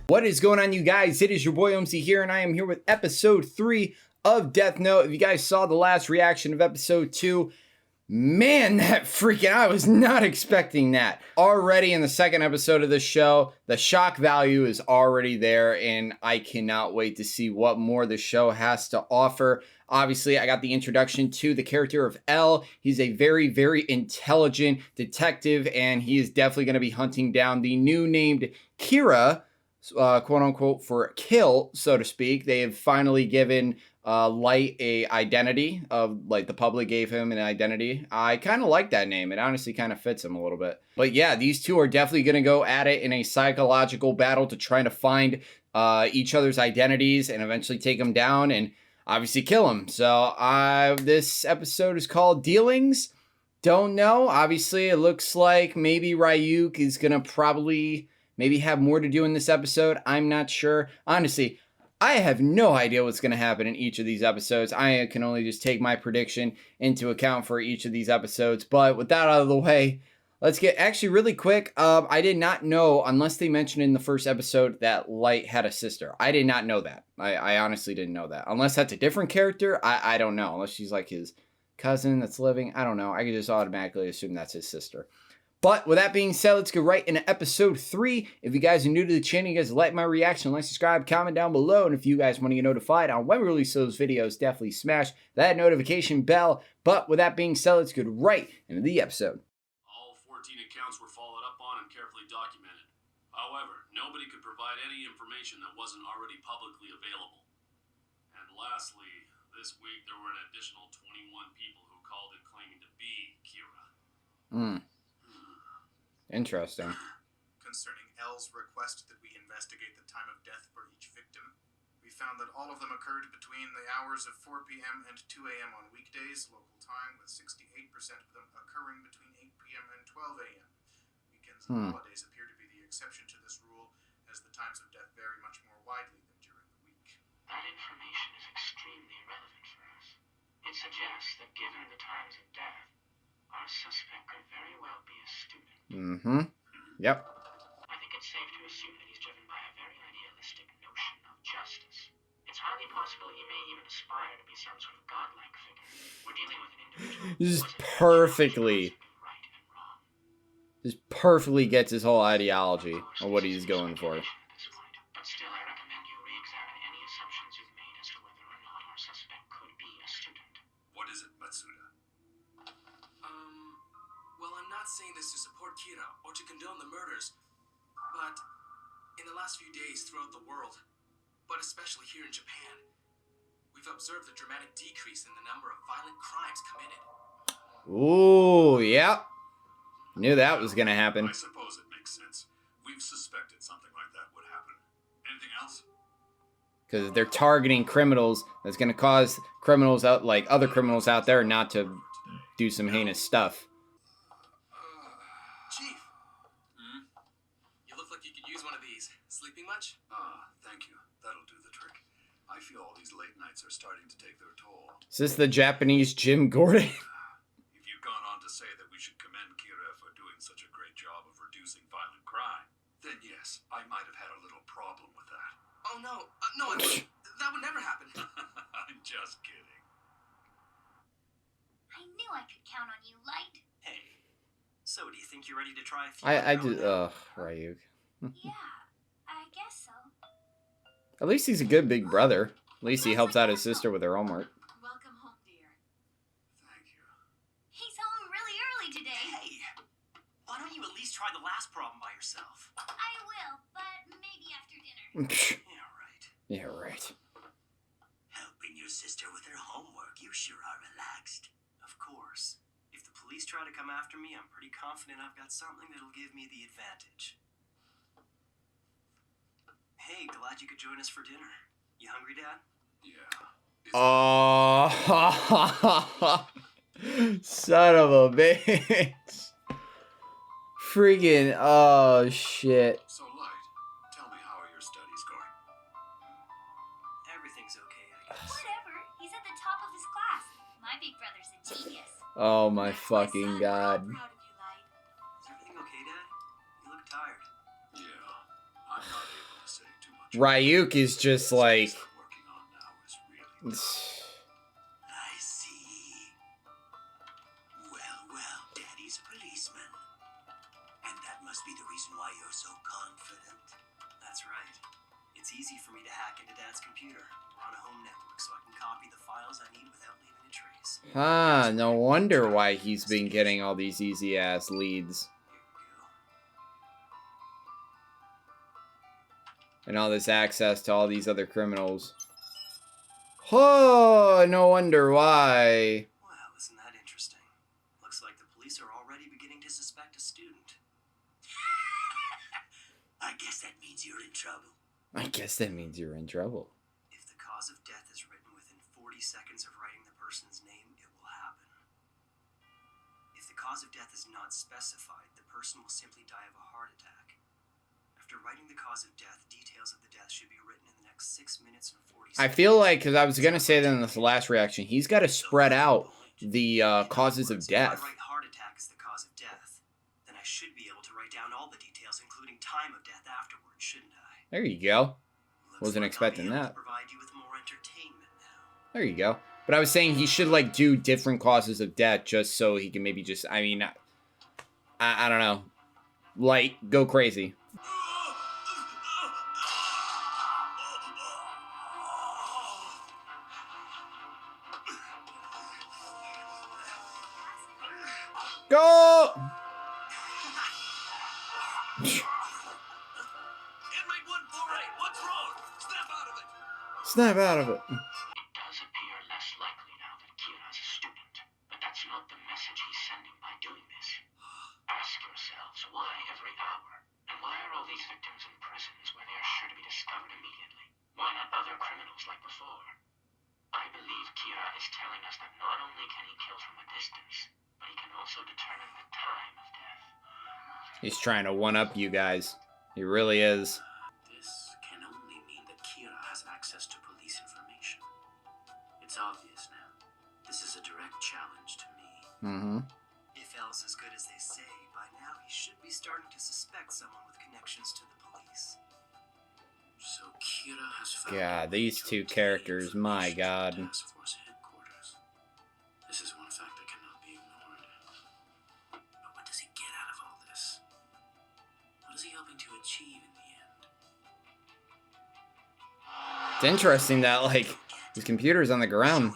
What is going on, you guys? It is your boy Omzy here, and I am here with episode 3 of Death Note. If you guys saw the last reaction of episode 2, man, I was not expecting that. Already in the second episode of the show, the shock value is already there, and I cannot wait to see what more the show has to offer. Obviously, I got the introduction to the character of L. He's a very, very intelligent detective, and he is definitely going to be hunting down the new named Kira, quote unquote, for kill, so to speak. They have finally given Light a identity of, like, the public gave him an identity. I kind of like that name. It honestly kind of fits him a little bit. But yeah, these two are definitely going to go at it in a psychological battle to try to find each other's identities and eventually take them down and obviously kill him. So this episode is called Dealings. Don't know. Obviously, it looks like maybe Ryuk is going to probably maybe have more to do in this episode. I'm not sure. Honestly, I have no idea what's going to happen in each of these episodes. I can only just take my prediction into account for each of these episodes. But with that out of the way, let's get actually really quick. I did not know, unless they mentioned in the first episode, that Light had a sister. I did not know that. I honestly didn't know that. Unless that's a different character, I don't know. Unless she's like his cousin that's living. I don't know. I could just automatically assume that's his sister. But with that being said, let's go right into episode 3. If you guys are new to the channel, you guys like my reaction, like, subscribe, comment down below. And if you guys want to get notified on when we release those videos, definitely smash that notification bell. But with that being said, let's go right into the episode. All 14 accounts were followed up on and carefully documented. However, nobody could provide any information that wasn't already publicly available. And lastly, this week there were an additional 21 people who called in claiming to be Kira. Interesting. Concerning L's request that we investigate the time of death for each victim, we found that all of them occurred between the hours of 4 p.m. and 2 a.m. on weekdays, local time, with 68% of them occurring between 8 p.m. and 12 a.m. Weekends and holidays appear to be the exception to this rule, as the times of death vary much more widely than during the week. That information is extremely relevant for us. It suggests that given the times of death, our suspect could very well be a student. Yep. I think it's safe to assume that he's driven by a very idealistic notion of justice. It's highly possible he may even aspire to be some sort of godlike figure. We're dealing with an individual Just perfectly gets his whole ideology of what he's going for. But still, I recommend you re-examine any assumptions you've made as to whether or not our suspect could be a student. What is it, Matsuda? Well, I'm not saying this to support Kira or to condone the murders, but in the last few days throughout the world, but especially here in Japan, we've observed a dramatic decrease in the number of violent crimes committed. Ooh, yep. Knew that was gonna happen. I suppose it makes sense. We've suspected something like that would happen. Anything else? Because they're targeting criminals, that's gonna cause criminals out, like other criminals out there, not to do some heinous stuff. Chief, you look like you could use one of these. Sleeping much? Thank you. That'll do the trick. I feel all these late nights are starting to take their toll. Is this the Japanese Jim Gordon? If you've gone on to say that we should commend Kira for doing such a great job of reducing violent crime, then yes, I might have had a little problem with that. Oh no, no, that would never happen. I'm just kidding. I knew I could count on you, Light. Hey, so do you think you're ready to try a few? I did, Ryuk. Yeah, I guess so. At least he's a good big brother. At least he helps out his sister with her homework. Welcome home, dear. Thank you. He's home really early today. Hey, why don't you at least try the last problem by yourself? I will, but maybe after dinner. Yeah, right. Yeah, right. Helping your sister with her homework, you sure are relaxed. Of course. If the police try to come after me, I'm pretty confident I've got something that'll give me the advantage. Hey, glad you could join us for dinner. You hungry, Dad? Yeah. Oh, son of a bitch. Freaking, oh, shit. So, Light, tell me, how are your studies going? Everything's okay, I guess. Whatever. He's at the top of his class. My big brother's a genius. Oh, my fucking God. Proud of you, Light. Is everything okay, Dad? You look tired. Yeah, I'm not able to say too Ryuk is just like... Working on now is really I see. Well, Daddy's a policeman. And that must be the reason why you're so confident. That's right. It's easy for me to hack into Dad's computer. We're on a home network, so I can copy the files I need without leaving a trace. Ah, no wonder why he's been getting all these easy-ass leads. And all this access to all these other criminals. Oh, no wonder why. Well, isn't that interesting? Looks like the police are already beginning to suspect a student. I guess that means you're in trouble. I guess that means you're in trouble. If the cause of death is written within 40 seconds of writing the person's name, it will happen. If the cause of death is not specified, the person will simply die of a heart attack. After writing the cause of death, details of the death should be written in the next 6 minutes and 40 seconds. I feel like, because I was going to say that in this last reaction, he's got to spread out the causes of death. If I write heart attack is the cause of death, then I should be able to write down all the details, including time of death afterwards, shouldn't I? There you go. Looks Wasn't like expecting I'll be able that. to provide you with more entertainment now. There you go. But I was saying he should, like, do different causes of death just so he can maybe just, I mean, I don't know. Like, go crazy. Go! Inmate 148, what's wrong? Snap out of it! Snap out of it. It does appear less likely now that Kira's a student, but that's not the message he's sending by doing this. Ask yourselves why every hour, and why are all these victims in prisons where they are sure to be discovered immediately? Why not other criminals like before? I believe Kira is telling us that not only can he kill from a distance, but he can also determine the time of death. He's trying to one-up you guys. He really is. This can only mean that Kira has access to police information. It's obvious now. This is a direct challenge to me. Mm-hmm. If Elle's as good as they say, by now he should be starting to suspect someone with connections to the police. So Kira has found God, a way these to two obtain characters, my information God. from Task Force headquarters. This is one fact that cannot be ignored. But what does he get out of all this? What is he hoping to achieve in the end? It's interesting that, like, his computer's on the ground.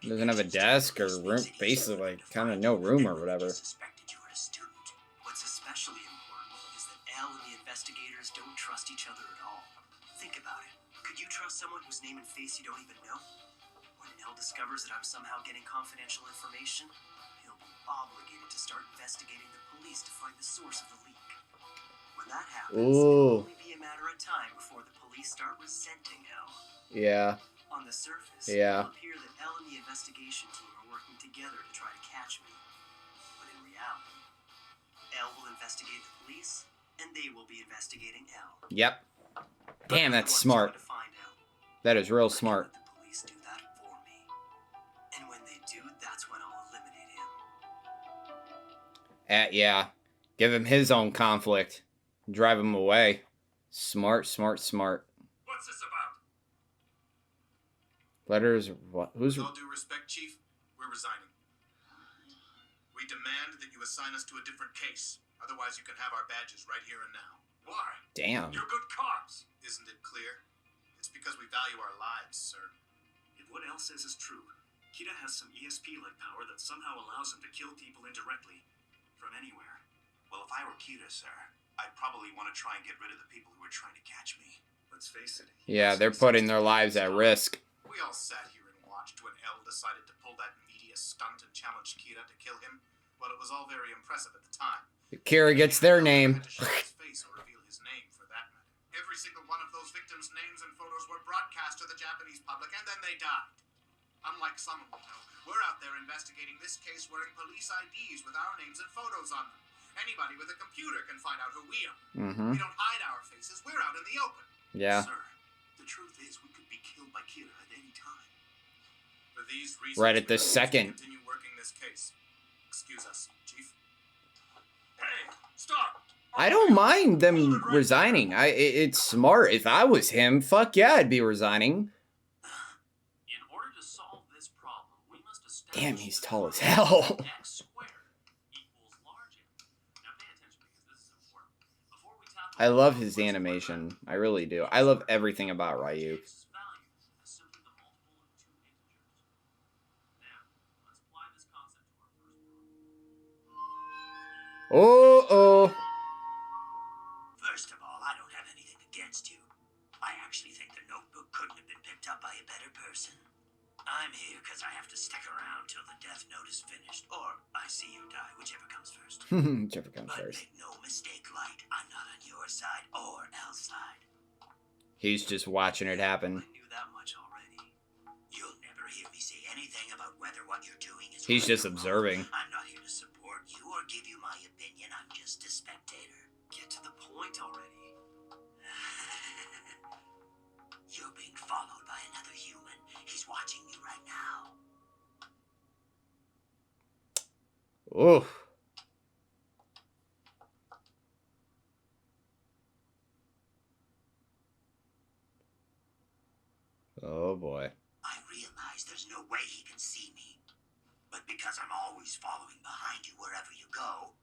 He doesn't have a desk or room, basically, like, kind of no room or whatever. Suspected you were a student. What's especially important is that Elle and the investigators don't trust each other at all. Think about it. Could you trust someone whose name and face you don't even know? When Elle discovers that I'm somehow getting confidential information, he'll be obligated to start investigating the police to find the source of the leak. When that happens, Ooh. it'll only be a matter of time before the police start resenting Elle. Yeah. On the surface, Yeah. it'll appear that Elle and the investigation team are working together to try to catch me. But in reality, Elle will investigate the police, and they will be investigating Elle. Yep. Damn, that's Everyone's smart. trying to find Elle. That is real Let smart. the police do that for me. And when they do, that's when I'll eliminate him. Yeah. Give him his own conflict. Drive him away. Smart, smart, smart. What's this about? Letters, what? Who's... With all due respect, Chief, we're resigning. We demand that you assign us to a different case. Otherwise, you can have our badges right here and now. Why? Damn. You're good cops. Isn't it clear? It's because we value our lives, sir. If what Elle says is true, Kira has some ESP-like power that somehow allows him to kill people indirectly from anywhere. Well, if I were Kira, sir, I'd probably want to try and get rid of the people who are trying to catch me. Let's face it. Yeah, they're putting their lives at risk. We all sat here and watched when Elle decided to pull that media stunt and challenge Kira to kill him. Well, it was all very impressive at the time. Kira gets their name. Had to show his face or reveal his name, for that matter. Every single one of those victims' names and photos were broadcast to the Japanese public, and then they died. Unlike some of you know, we're out there investigating this case wearing police IDs with our names and photos on them. Anybody with a computer can find out who we are. Mm-hmm. We don't hide our faces. We're out in the open. Yeah. Sir, the truth is we could be killed by Kira at any time. For these reasons, Right at we this refuse to second. Continue working this case. Excuse us, Chief. Hey, stop! I don't mind them resigning. It's smart. If I was him, fuck yeah, I'd be resigning. In order to solve this problem, we must establish Damn, he's that tall as x hell. squared equals large M. Now pay attention because this is important. Before we tackle I the love problem, his let's work animation. backwards. I really do. I love everything about Ryu. X's value as simply the multiple of two integers. Now, let's apply this concept to our first problem. Oh. First of all, I don't have anything against you. I actually think the notebook couldn't have been picked up by a better person. I'm here because I have to stick around till the death note is finished, or I see you die, whichever comes first. Whichever comes But first. make no mistake, Light, I'm not on your side or Elle's side. He's just watching it happen. I knew that much already. You'll never hear me say anything about whether what you're doing is He's right just or wrong. observing. I'm not here to support you or give you my opinion. I'm just a spectator. Get to the point already. You're being followed by another human. He's watching you right now. Oof. Oh boy. I realize there's no way he can see me. But because I'm always following behind you wherever you go,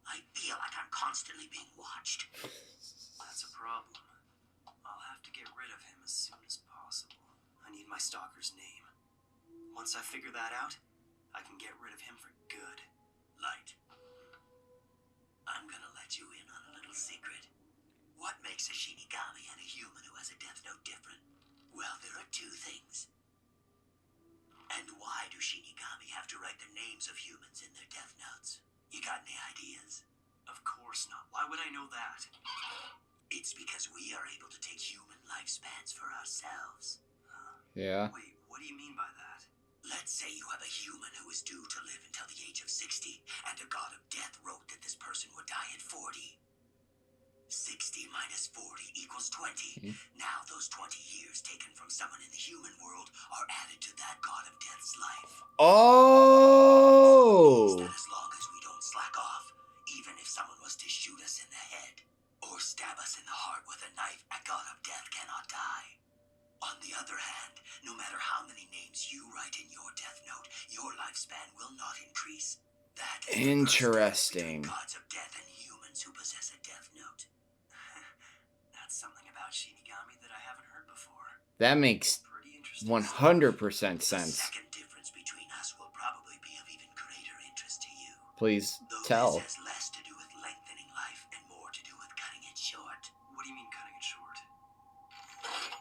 I feel like I'm constantly being watched. That's a problem. I'll have to get rid of him as soon as possible. I need my stalker's name. Once I figure that out, I can get rid of him for good. Light. I'm gonna let you in on a little secret. What makes a Shinigami and a human who has a death note different? Well, there are two things. And why do Shinigami have to write the names of humans in their death notes? You got any ideas? Of course not. Why would I know that? It's because we are able to take human lifespans for ourselves. Yeah. Wait, what do you mean by that? Let's say you have a human who is due to live until the age of 60, and a god of death wrote that this person would die at 40. 60 minus 40 equals 20. Now those 20 years taken from someone in the human world are added to that god of death's life. Oh. That as long as we don't slack off, even if someone was to shoot us in the head or stab us in the heart with a knife, a god of death cannot die. On the other hand, no matter how many names you write in your death note, your lifespan will not increase. That is the first difference between Interesting. gods of death and humans who possess a death note. That's something about Shinigami that I haven't heard before. That makes Pretty interesting. 100% The sense. second difference between us will probably be of even greater interest to you. Please Though tell. this has less to do with lengthening life and more to do with cutting it short. What do you mean cutting it short?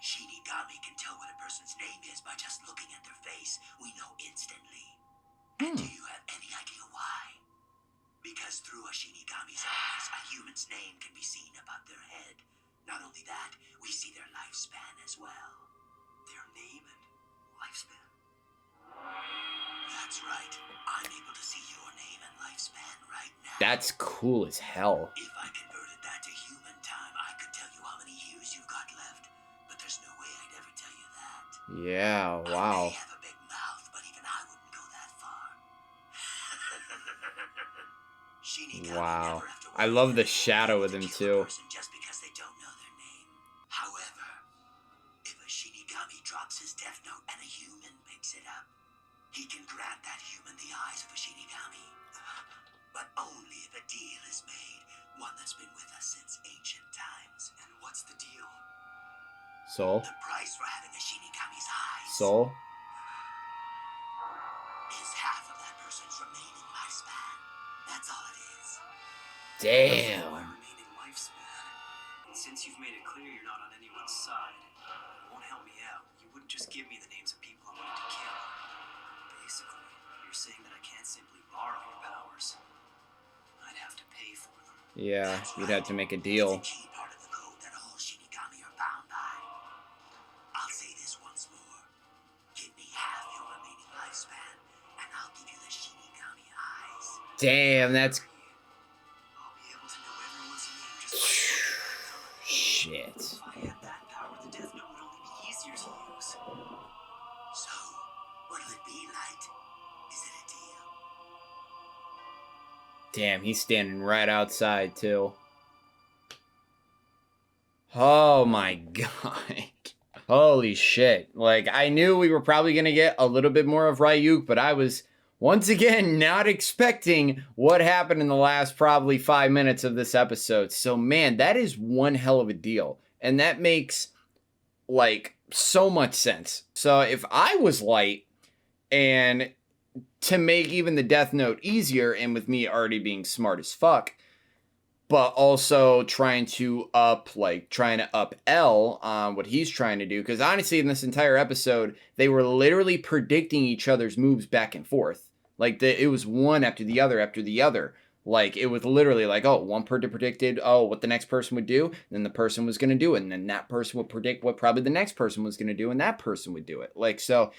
Shinigami can tell what a person's name is by just looking at their face. We know instantly. And do you have any idea why? Because through a Shinigami's eyes, a human's name can be seen above their head. Not only that, we see their lifespan as well. Their name and lifespan? That's right. I'm able to see your name and lifespan right now. That's cool as hell. If I converted that to human time, I could tell you how many years you've got left. But there's no way I'd ever tell you that. Yeah, I wow. may have a big mouth, but even I wouldn't go that far. Shinigami Wow. never have to I worry love the that shadow they with him will kill a too. person just because they don't know their name. However, if a Shinigami drops his death note and a human picks it up, he can grant that human the eyes of a Shinigami. But only if a deal is made, one that's been with us since ancient times. And what's the deal? Soul? The price for having a Shinigami's eyes Soul? is half of that person's remaining lifespan. That's all it is. My Damn. remaining lifespan. And since you've made it clear you're not on anyone's side, and won't help me out, you wouldn't just give me the names of people I wanted to kill. Basically, you're saying that I can't simply borrow your powers. I'd have to pay for them. Yeah, That's you'd right. have to make a It's deal. a key part of the code that all Shinigami are bound by. I'll say this once more. Give me half your remaining lifespan, and I'll give you the Shinigami eyes. Damn, that's I'll be able to know everyone's name just by looking at them. shit. If I had that power, the Death Note would only be easier to use. So, what'll it be, Light? Is it a deal? Damn, he's standing right outside too. Oh my god. Holy shit. Like, I knew we were probably going to get a little bit more of Ryuk, but I was once again not expecting what happened in the last probably 5 minutes of this episode. So, man, that is one hell of a deal. And that makes, like, so much sense. So, if I was Light, and to make even the Death Note easier, and with me already being smart as fuck, but also trying to up L on what he's trying to do. Because honestly, in this entire episode, they were literally predicting each other's moves back and forth. Like, it was one after the other after the other. Like, it was literally like, oh, one person predicted, oh, what the next person would do, and then the person was going to do it, and then that person would predict what probably the next person was going to do, and that person would do it. Like, so,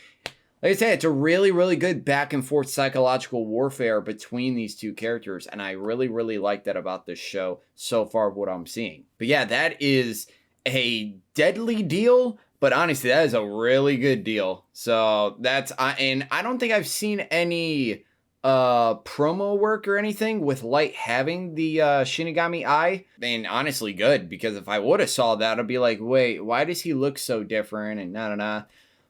like I said, it's a really, really good back and forth psychological warfare between these two characters. And I really, really like that about this show so far, what I'm seeing. But yeah, that is a deadly deal. But honestly, that is a really good deal. So that's, and I don't think I've seen any promo work or anything with Light having the Shinigami eye. And honestly, good, because if I would have saw that, I'd be like, wait, why does he look so different? And nah.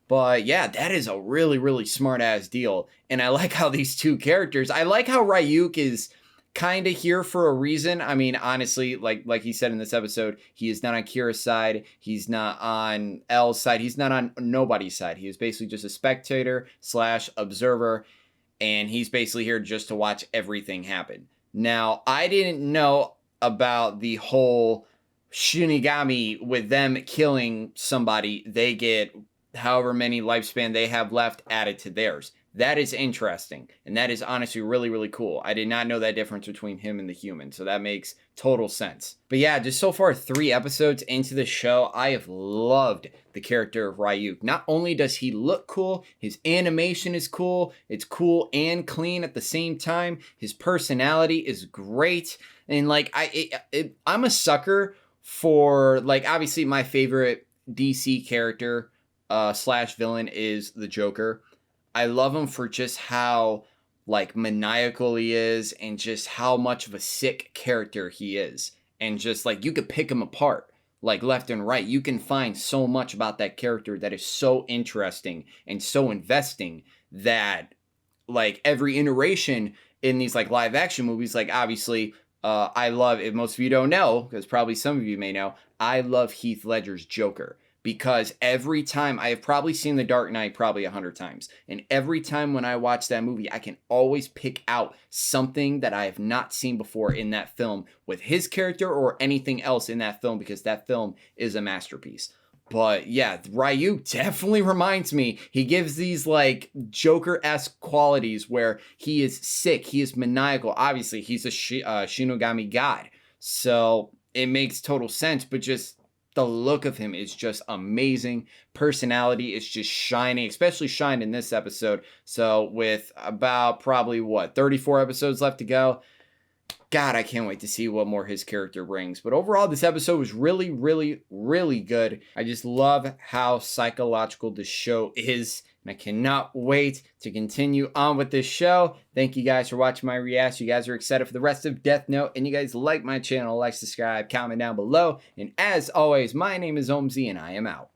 But yeah, that is a really, really smart ass deal. And I like how these two characters, I like how Ryuk is kind of here for a reason. I mean, honestly, like he said in this episode, he is not on Kira's side. He's not on L's side. He's not on nobody's side. He is basically just a spectator / observer. And he's basically here just to watch everything happen. Now, I didn't know about the whole Shinigami with them killing somebody. They get however many lifespan they have left added to theirs. That is interesting. And that is honestly really, really cool. I did not know that difference between him and the human. So that makes total sense. But yeah, just so far 3 episodes into the show, I have loved the character of Ryuk. Not only does he look cool, his animation is cool. It's cool and clean at the same time. His personality is great. And like, I'm a sucker for, like, obviously my favorite DC character / villain is the Joker. I love him for just how like maniacal he is and just how much of a sick character he is. And just like you could pick him apart like left and right. You can find so much about that character that is so interesting and so investing that like every iteration in these like live action movies, like obviously I love, if most of you don't know, because probably some of you may know, I love Heath Ledger's Joker. Because every time, I have probably seen The Dark Knight probably 100 times. And every time when I watch that movie, I can always pick out something that I have not seen before in that film with his character or anything else in that film, because that film is a masterpiece. But yeah, Ryuk definitely reminds me. He gives these like Joker-esque qualities where he is sick, he is maniacal. Obviously, he's a Shinigami god. So it makes total sense, but just the look of him is just amazing. Personality is just shining, especially shined in this episode. So with about probably 34 episodes left to go, God, I can't wait to see what more his character brings. But overall, this episode was really, really, really good. I just love how psychological the show is. And I cannot wait to continue on with this show. Thank you guys for watching my reaction. You guys are excited for the rest of Death Note. And you guys like my channel, like, subscribe, comment down below. And as always, my name is Omzy and I am out.